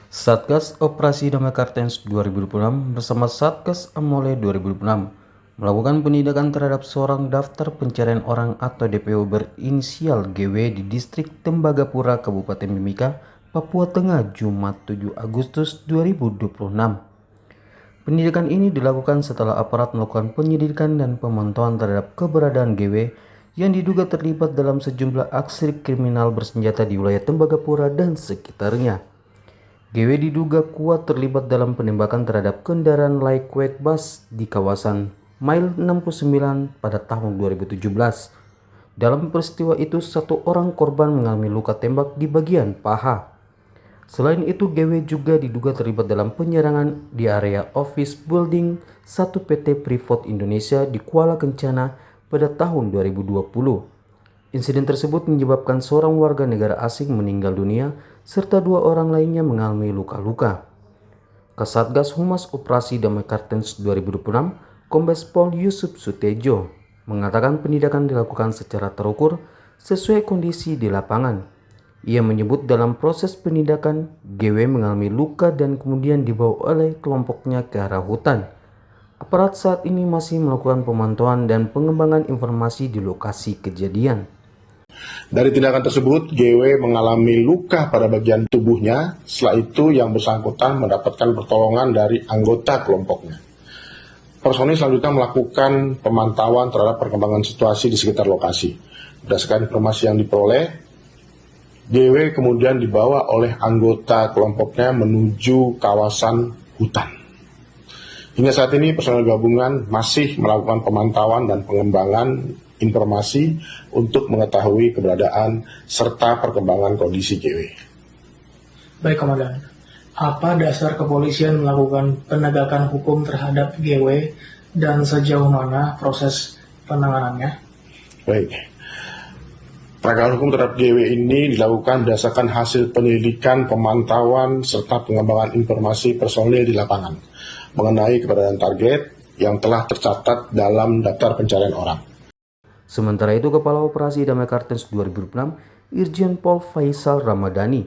Satgas Operasi Damai Kartens 2026 bersama Satgas Amole 2026 melakukan penindakan terhadap seorang daftar pencarian orang atau DPO berinisial GW di distrik Tembagapura, Kabupaten Mimika, Papua Tengah, Jumat 7 Agustus 2026. Penindakan ini dilakukan setelah aparat melakukan penyelidikan dan pemantauan terhadap keberadaan GW yang diduga terlibat dalam sejumlah aksi kriminal bersenjata di wilayah Tembagapura dan sekitarnya. GW diduga kuat terlibat dalam penembakan terhadap kendaraan lightweight bus di kawasan Mile 69 pada tahun 2017. Dalam peristiwa itu, satu orang korban mengalami luka tembak di bagian paha. Selain itu, GW juga diduga terlibat dalam penyerangan di area office building 1 PT Freeport Indonesia di Kuala Kencana pada tahun 2020. Insiden tersebut menyebabkan seorang warga negara asing meninggal dunia serta 2 orang lainnya mengalami luka-luka. Kasatgas Humas Operasi Damai Kartens 2026, Kombes Pol Yusuf Sutejo, mengatakan penindakan dilakukan secara terukur sesuai kondisi di lapangan. Ia menyebut dalam proses penindakan, GW mengalami luka dan kemudian dibawa oleh kelompoknya ke arah hutan. Aparat saat ini masih melakukan pemantauan dan pengembangan informasi di lokasi kejadian. Dari tindakan tersebut, GW mengalami luka pada bagian tubuhnya. Setelah itu, yang bersangkutan mendapatkan pertolongan dari anggota kelompoknya. Personil selanjutnya melakukan pemantauan terhadap perkembangan situasi di sekitar lokasi. Berdasarkan informasi yang diperoleh, GW kemudian dibawa oleh anggota kelompoknya menuju kawasan hutan. Hingga saat ini personel gabungan masih melakukan pemantauan dan pengembangan informasi untuk mengetahui keberadaan serta perkembangan kondisi GW. Baik, Komandan. Apa dasar kepolisian melakukan penegakan hukum terhadap GW dan sejauh mana proses penanganannya? Baik. Penegakan hukum terhadap GW ini dilakukan berdasarkan hasil penyelidikan, pemantauan, serta pengembangan informasi personil di lapangan mengenai keberadaan target yang telah tercatat dalam daftar pencarian orang. Sementara itu, Kepala Operasi Damai Kartens 2006, Irjen Pol Faisal Ramadhani,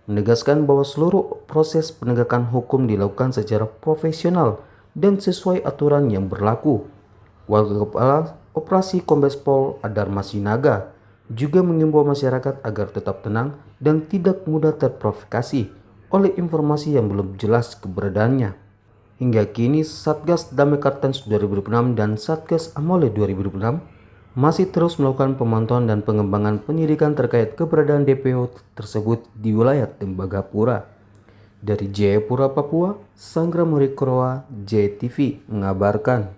menegaskan bahwa seluruh proses penegakan hukum dilakukan secara profesional dan sesuai aturan yang berlaku. Wakil Kepala Operasi Kombes Pol Adar Masinaga juga mengimbau masyarakat agar tetap tenang dan tidak mudah terprovokasi oleh informasi yang belum jelas keberadaannya. Hingga kini, Satgas Damai Kartens 2006 dan Satgas Amole 2006 masih terus melakukan pemantauan dan pengembangan penyidikan terkait keberadaan DPO tersebut di wilayah Tembagapura. Dari Jayapura, Papua, Sanggra Murikroa, JTV mengabarkan.